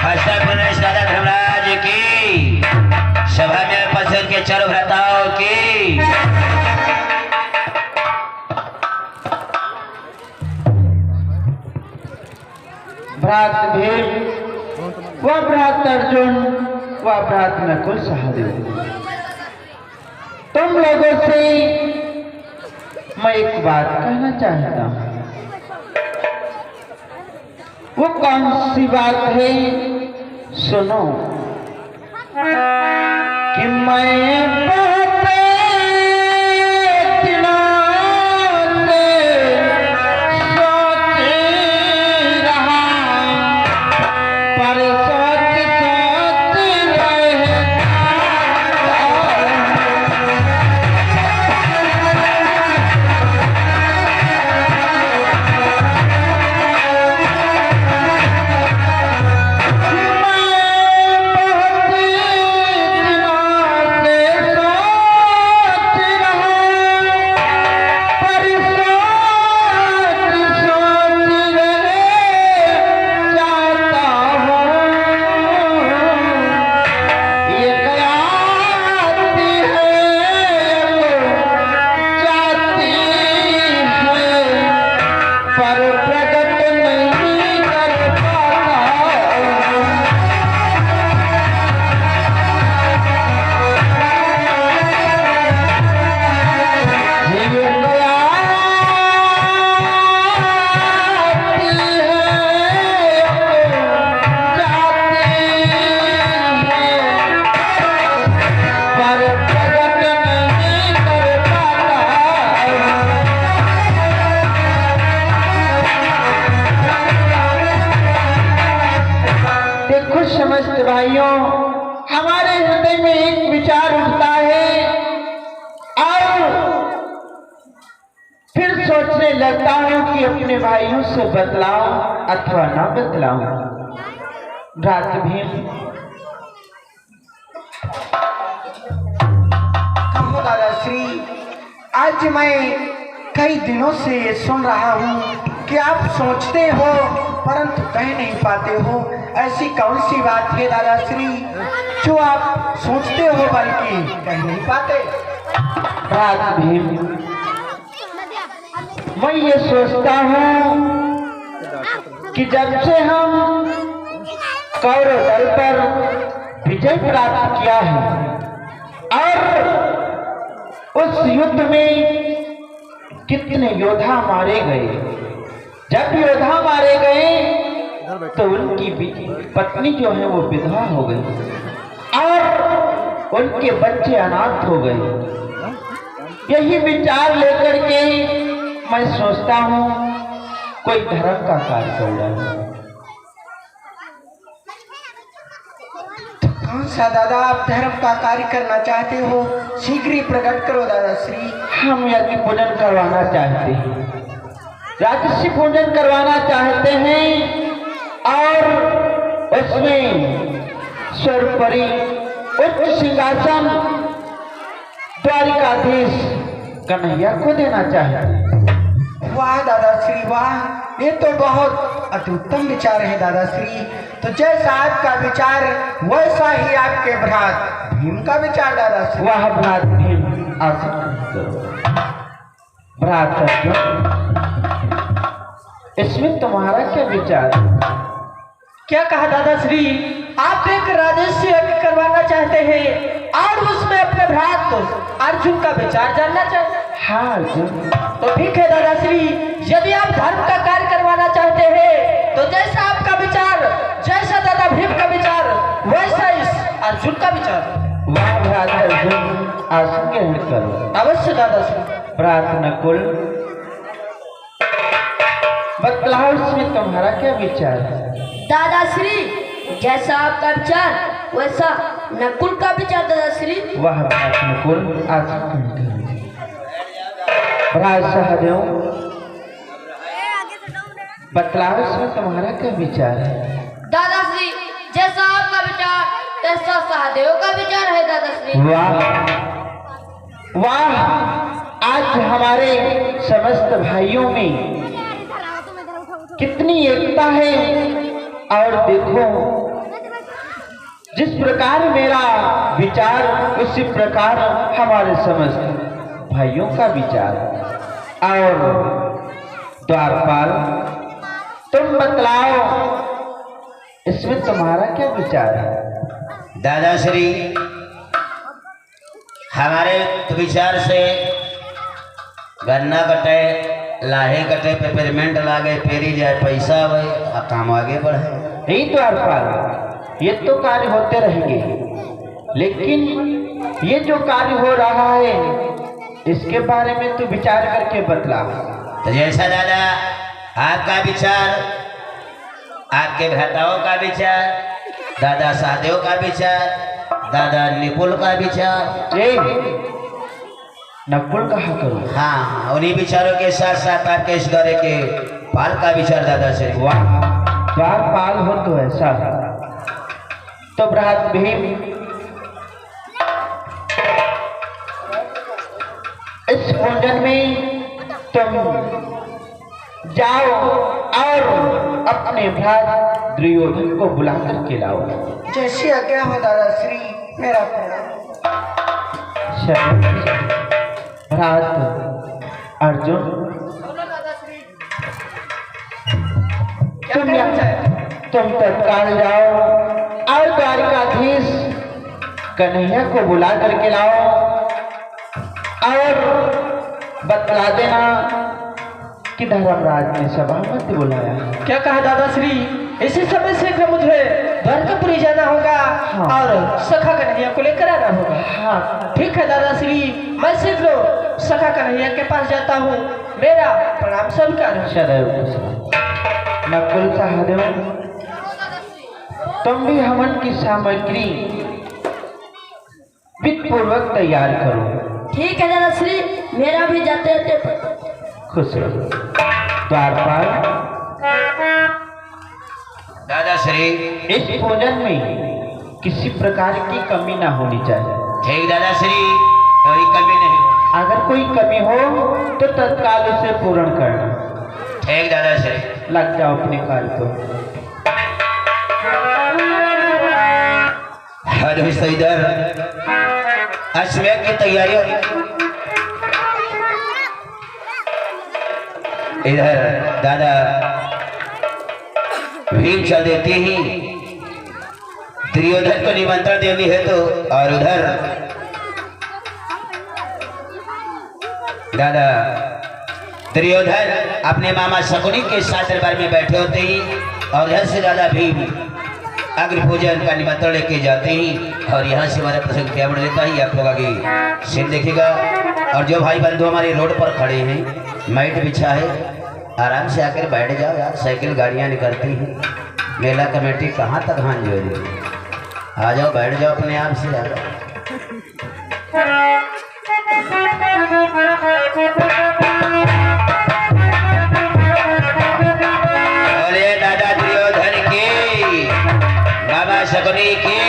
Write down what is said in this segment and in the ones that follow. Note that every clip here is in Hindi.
धर्मराज की सभा में उपस्थित के चारों भ्राताओं की भ्रात भीम व भ्रात अर्जुन व भ्रात नकुल सहदेव, तुम लोगों से मैं एक बात कहना चाहता हूँ। वो कौन सी बात है, सुनो। कि मैं बहुत दिनों से सोच रहा, पर सोच समस्त भाइयों, हमारे हृदय में एक विचार उठता है और फिर सोचने लगता हूं कि अपने भाइयों से बदलाऊं अथवा न बदलाऊं। भ्रात भीम, कहो दादाश्री, आज मैं कई दिनों से ये सुन रहा हूँ कि आप सोचते हो परंतु कह नहीं पाते हो। ऐसी कौन सी बात है दादाश्री जो आप सोचते हो बल्कि कह नहीं पाते? भ्रात भीम, मैं ये सोचता हूँ कि जब से हम कौरव दल पर विजय प्राप्त किया है और उस युद्ध में कितने योद्धा मारे गए, जब योद्धा मारे गए तो उनकी पत्नी जो है वो विधवा हो गई और उनके बच्चे अनाथ हो गए। यही विचार लेकर के मैं सोचता हूँ कोई धर्म का कार्य कर रहा है। कौन सा दादा आप धर्म का कार्य करना चाहते हो? शीघ्र ही प्रकट करो दादाश्री। हम यज्ञ पूजन करवाना चाहते हैं, राजसी पूजन करवाना चाहते हैं और उसमें सर्वोपरि उच्च सिंहासन द्वारिकाधीश कन्हैया को देना चाहते हैं। वाह दादाश्री वाह, ये तो बहुत अति उत्तम विचार है दादाश्री। तो जैसा आपका विचार वैसा ही आपके भ्रात भीम का विचार दादाश्री। वाह भ्रात भीम, भ्रात अर्जुन, इसमें तुम्हारा क्या विचार है? क्या कहा दादाश्री? आप एक राजस्व यज्ञ करवाना चाहते हैं और उसमें अपने भ्रात अर्जुन का विचार जानना चाहते हैं? हाँ अर्जुन। तो ठीक है दादाश्री, यदि आप धर्म का कार्य करवाना चाहते हैं तो जैसा आपका विचार, जैसा दादा भीम का विचार, वैसा इस अर्जुन का विचार। वाह भ्रात अर्जुन, आसन ग्रहण करो। अवश्य दादाश्री। भ्रात नकुल, बतलाओ इसमें तुम्हारा क्या विचार है? दादाश्री, जैसा आपका विचार वैसा नकुल का विचार दादाश्री। वाह भ्रात नकुल, आसन ग्रहण करो। भ्रात सहदेव, बतलाओ इसमें तुम्हारा क्या विचार है? दादाश्री, जैसा आपका विचार तैसा सहदेव का विचार है दादाश्री। वाह वाह, आज हमारे समस्त भाइयों में कितनी एकता है। और देखो जिस प्रकार मेरा विचार उसी प्रकार हमारे समस्त भाइयों का विचार। और द्वारपाल, तुम बतलाओ इसमें तुम्हारा क्या विचार है? दादाश्री, हमारे विचार से गन्ना कटे, लाहे कटे, पेपरमेंट लागे, फेरी जाए, पैसा आवे, काम आगे बढ़े। नहीं द्वारपाल, ये तो कार्य होते रहेंगे, लेकिन ये जो कार्य हो रहा है इसके बारे में तो विचार करके बतला। तो जैसा दादा आपका विचार, आपके भ्राताओं का विचार, दादा साहदेव का विचार, दादा निपुल का विचार। नकुल कहा करो। हाँ, उन्हीं विचारों के साथ साथ आपके इस गौरे के पाल का विचार दादा से। वाह, द्वारपाल हो तो ऐसा। तो भ्रात भीम, इस पूजन में तुम जाओ और अपने भ्रात दुर्योधन को बुला करके लाओ। जैसी आज्ञा हो दादाश्री, मेरा प्रणाम। भ्रात अर्जुन, तुम तत्काल जाओ और द्वारिकाधीश कन्हैया को बुला करके लाओ और बतला देना कि धर्मराज ने सभा में बुलाया। क्या कहा दादाश्री? इसी समय शीघ्र मुझे द्वारकापुरी जाना होगा। हाँ। और सखा कन्हैया को लेकर आना होगा। हाँ, ठीक है दादाश्री, मैं शीघ्र सखा कन्हैया के पास जाता हूँ। मेरा प्रणाम स्वीकार। सदैव नकुल सहदेव, तुम भी हवन की सामग्री विधि पूर्वक तैयार करो। ठीक है दादाश्री, मेरा भी जाते जाते खुश रहो। द्वारपाल, दादाश्री, इस पूजन में किसी प्रकार की कमी ना होनी चाहिए। ठीक दादाश्री, कोई कमी नहीं। अगर कोई कमी हो तो तत्काल उसे पूर्ण करना। ठीक दादाश्री। लग जाओ अपने कार्य को। हद भी तो इधर अश्वमेध की तैयारी हो। इधर दादा भीम चल देती ही दुर्योधन को निमंत्रण देनी है तो, और उधर दादा दुर्योधन अपने मामा शकुनी के साथ दरबार में बैठे होते ही, और इधर से दादा भीम अग्नि पूजन का निमंत्रण लेके जाते ही, और यहाँ से हमारा प्रसंग क्या बढ़ लेता ही आप लोग आगे सीन देखिएगा। और जो भाई बंधु हमारे रोड पर खड़े हैं, मैट बिछा है, आराम से आकर बैठ जाओ यार। साइकिल गाड़ियाँ निकलती हैं, मेला कमेटी कहाँ तक हाथ जोड़ी, आ जाओ बैठ जाओ अपने आप से। आ जाओ। बोले दादा दुर्योधन की, बाबा शकुनी की।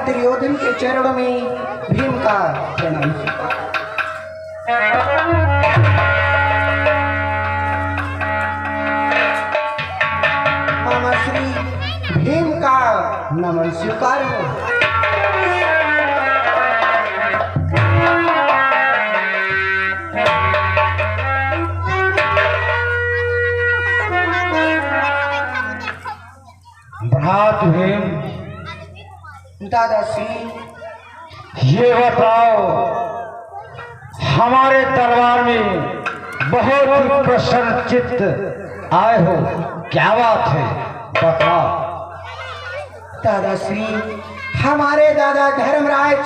दुर्योधन के चरणों में भीम का प्रणाम। मामा श्री भीम का नमन स्वीकार हो। भ्रात भीम, दादाश्री ये बताओ, हमारे दरबार में बहुत ही प्रसन्न चित्त आए हो, क्या बात है, बताओ। दादाश्री, हमारे दादा धर्मराज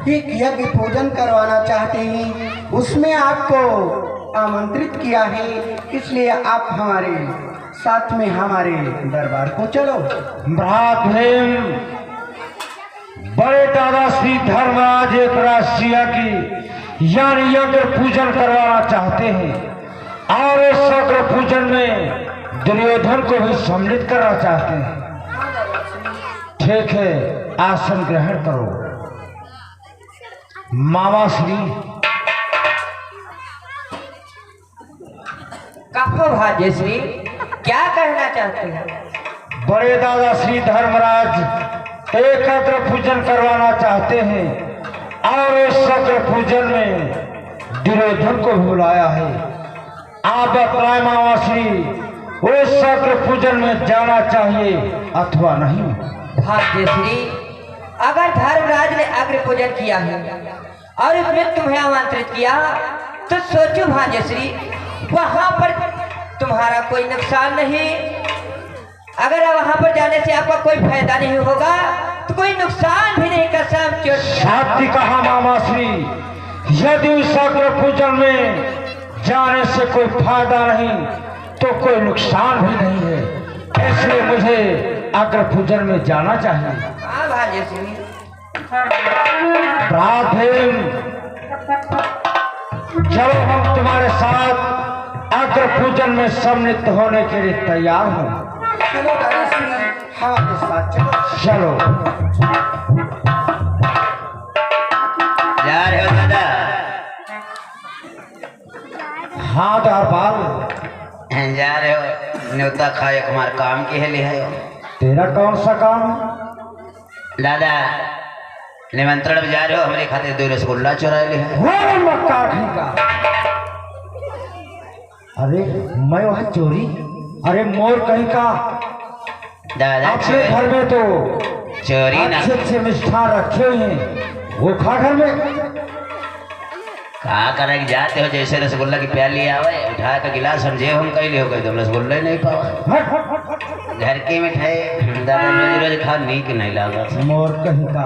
एक यज्ञ पूजन करवाना चाहते हैं, उसमें आपको आमंत्रित किया है, इसलिए आप हमारे साथ में हमारे दरबार को चलो। भ्रात भीम, बड़े दादा श्री धर्मराज एक राष्ट्रीय की यानी यज्ञ पूजन करवाना चाहते हैं और इस यज्ञ पूजन में दुर्योधन को भी सम्मिलित करना चाहते हैं। ठीक है, आसन ग्रहण करो। मामा श्री कहो भाग्यश्री, क्या कहना चाहते हैं? बड़े दादा श्री धर्मराज एकत्र पूजन करवाना चाहते हैं और इस शक्र पूजन में दुर्योधन को भी बुलाया है। आप बताएं मामा श्री, उस शक्र पूजन में जाना चाहिए अथवा नहीं? भाग्यश्री, अगर धर्मराज ने अग्र पूजन किया है और उसमें तुम्हें आमंत्रित किया तो सोचो भाग्यश्री, वहां पर तुम्हारा कोई नुकसान नहीं। अगर वहां पर जाने से आपका कोई फायदा नहीं होगा तो कोई नुकसान भी नहीं। कसम साथी कहा मामा श्री, यदि उस अग्र पूजन में जाने से कोई फायदा नहीं तो कोई नुकसान भी नहीं है, इसलिए मुझे अग्र पूजन में जाना चाहिए। हाँ भाग्यश्री। चलो हम तुम्हारे साथ अग्र पूजन में सम्मिलित होने के लिए तैयार हूँ। चलो दादाश्री, हमारे साथ चलो। चलो जा रहे हो दादा? हाँ धरपाल, जा रहे हो? न्योता खाए हमारे काम के लिए है। तेरा कौन सा काम? दादा निमंत्रण में जा रहे हो, हमारे खाते 2 रसगुल्ला चुरा ले है। वो मक्का का। अरे मैं वहाँ चोरी? अरे मोर कहीं का। दादा अपने घर में तो चोरी ना अच्छे मिष्ठान रखे हुए हैं, वो खा घर में। कहा करे कि जाते हो जैसे रसगुल्ला की प्याली आवे उठा के गिलास समझे हम कैले हो गए, तुम रसगुल्ला नहीं पाओ। घर की मिठाई दादा रोज रोज खा नीक नहीं लगा। मोर कहीं का।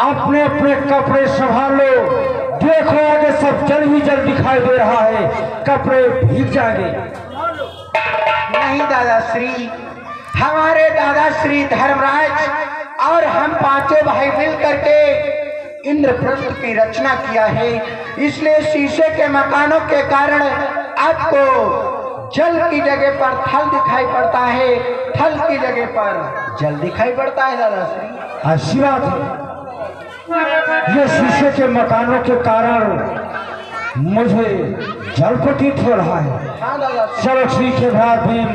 अपने अपने कपड़े संभाल लो, देखो आगे सब जल ही जल दिखाई दे रहा है, कपड़े भीग जाएंगे। नहीं दादाश्री, हमारे दादाश्री धर्मराज और हम 5 भाई मिल करके इंद्रप्रस्थ की रचना किया है, इसलिए शीशे के मकानों के कारण आपको जल की जगह पर थल दिखाई पड़ता है, थल की जगह पर जल दिखाई पड़ता है दादाश्री। अच्छी बात है, ये शीशे के मकानों के कारण मुझे जल प्रतीत हो रहा है। हाँ दादाश्री। चलो ठीक है भाई भीम,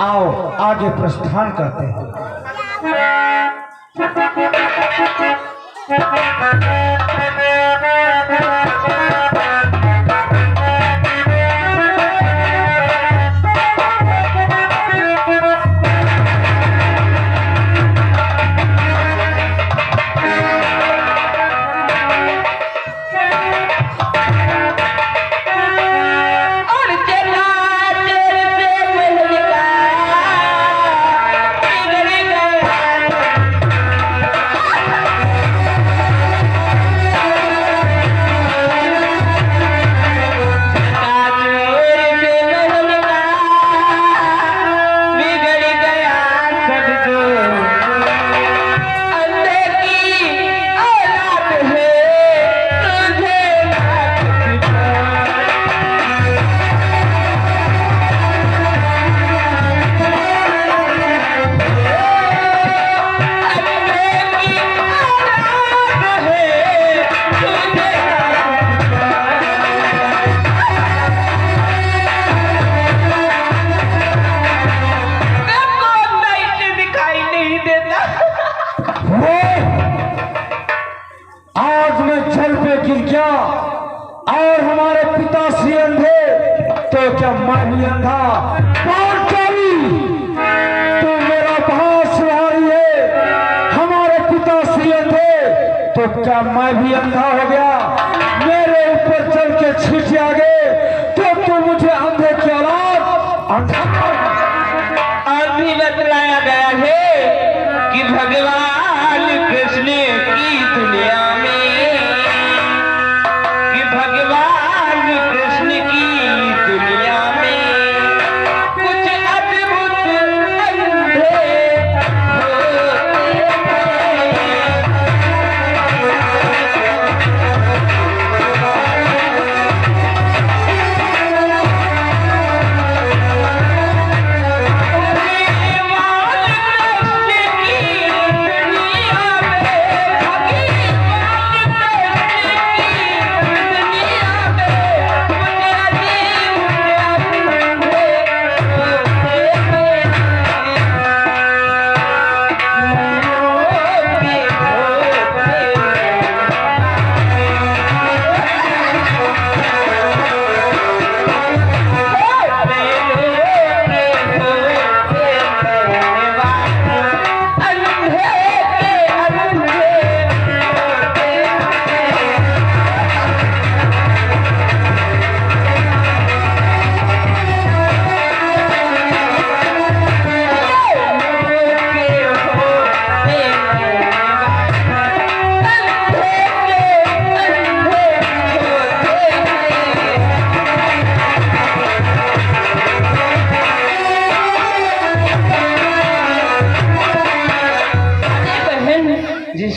आओ आगे प्रस्थान करते हैं। और हमारे पिता श्री अंधे तो क्या मैं भी अंधा? तू मेरा बहुत सुहारी है, हमारे पिता श्री अंधे तो क्या मैं भी अंधा हो गया? मेरे ऊपर चल के छींटे आ गए तो तू मुझे अंधे की औलाद अंधा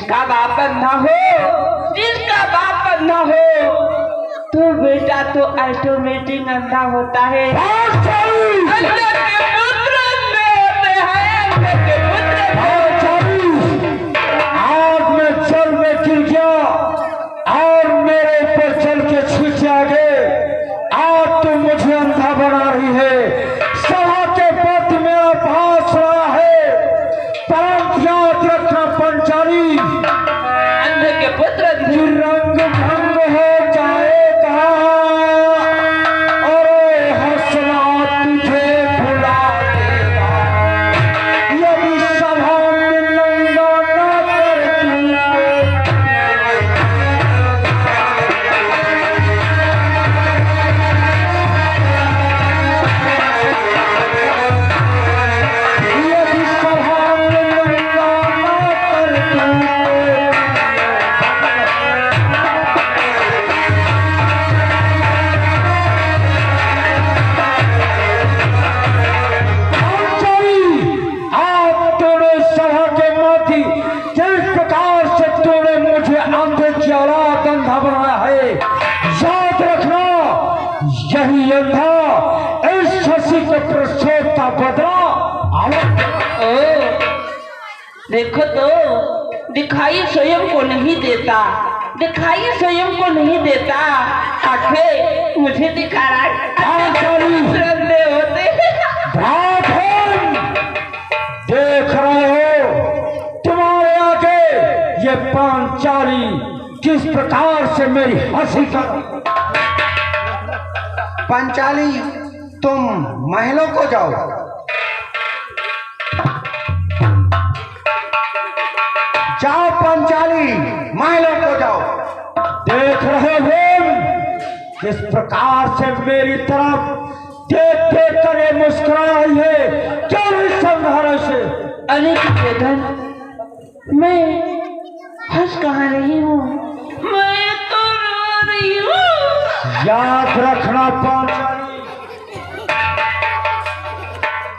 जिसका बाप अंधा हो, जिसका बाप अंधा हो, तो बेटा तो ऑटोमेटिक अंधा होता है। अल्लाह के पुत्र अंधे होते हैं, अल्लाह के पुत्र। आज मैं चल में गिर गया और मेरे ऊपर चल के छींचे आ गए। आज तुम मुझे अंधा बना रही है। सभा के पद मेरा भाष रहा है, परंतु याद रखना पंचाली, अंधे के पुत्र कि रंग भंग हो जाएगा। अरे हंसना तुझे भुला देगा, यदि सभा में नंगा न कर यदि सभा में नंगा न आप तूने सभा के माथी जिस प्रकार से तूने मुझे अंधे की औलाद अंधा बनाया है, याद रखना यही अंधा इस हंसी के प्रसव का बदला। देखो तो दिखाई स्वयं को नहीं देता, दिखाई स्वयं को नहीं देता, आंखें मुझे दिखा रहा है। अंधे होते देख रहे हो तुम्हारे आगे ये पांचाली किस प्रकार से मेरी हंसी कर। पंचाली, तुम महलों को जाओ। जाओ पंचाली, महलों को जाओ। देख रहे हो किस प्रकार से मेरी तरफ देख देख कर ये मुस्कुरा रही है, क्यों नहीं समझा रहे से। अनेक वेदन, मैं हंस कहाँ रही हूँ, मैं तो रो रही हूँ। याद रखना पंचाली।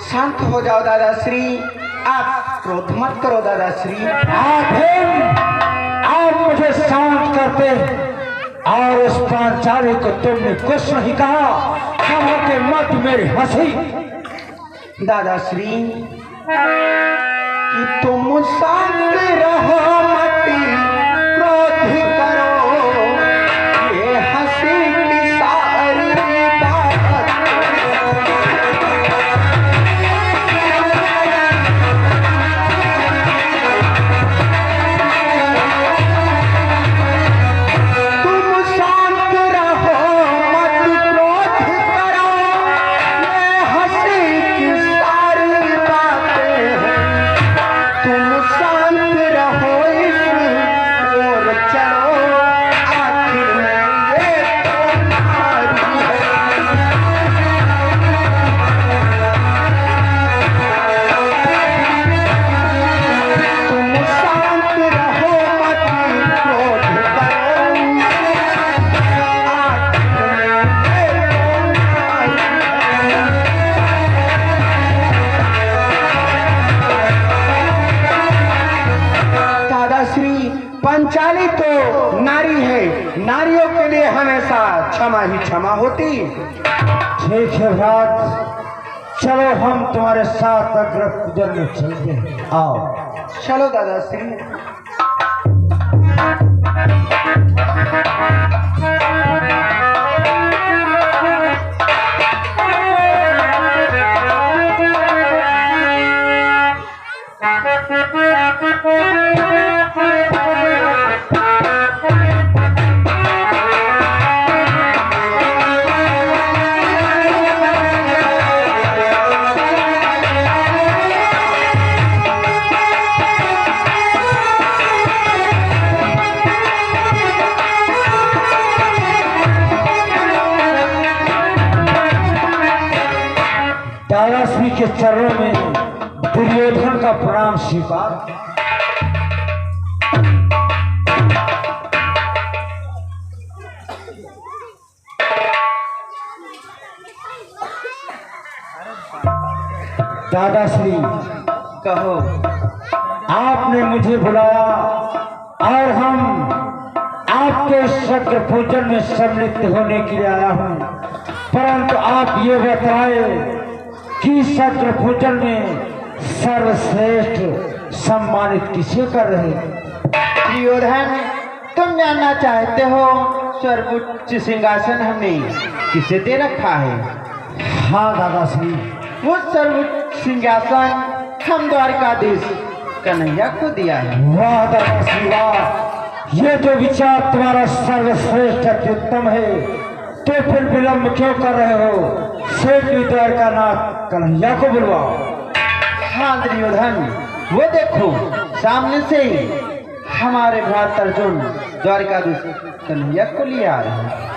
शांत हो जाओ दादाश्री, आप क्रोध मत करो दादाश्री। आप मुझे शांत करते और उस पांचाली को तुमने कुछ नहीं कहा, सभा के मत मेरी हंसी। दादाश्री कि तुम शांत रहो, मत क्रोध करो, ये हंसी की सारी बात। तुम शांत रहो, मत क्रोध करो, ये हंसी की सारी बातें हैं। तुम शांत रहो, इस ओर चलो, आखिर में ये तुम्हारी है। तुम शांत रहो, मत क्रोध करो, आखिर में ये तुम्हारी है। दादाश्री, पंचाली तो नारी है, नारियों के लिए हमेशा क्षमा ही क्षमा होती। ठीक है भ्रात, चलो हम तुम्हारे साथ अग्र पूजन में चलते हैं। आओ। चलो दादाश्री। दादाश्री के चरणों में दुर्योधन का प्रणाम स्वीकार। दादाश्री, कहो। आपने मुझे बुलाया और हम आपके शक्र पूजन में सम्मिलित होने के लिए आया हूँ। परंतु आप ये बताएं कि शक्र पूजन में सर्वश्रेष्ठ सम्मानित किसे कर रहे हैं? दुर्योधन, तुम जानना चाहते हो सर्वोच्च सिंहासन हमने किसे दे रखा है? हाँ दादाश्री, वो सर्वोच्च सिंहासन हम द्वारकाधीश कन्हैया को दिया है। वाह दादाश्री वाह, ये जो विचार तुम्हारा सर्वश्रेष्ठ अत्युत्तम है, तो फिर विलंब क्यों कर रहे हो? श्री द्वारकानाथ कन्हैया को बुलवाओ। हाँ दुर्योधन, वो देखो सामने से ही हमारे भ्राता अर्जुन द्वारकाधीश कन्हैया को लिए आ रहे हैं।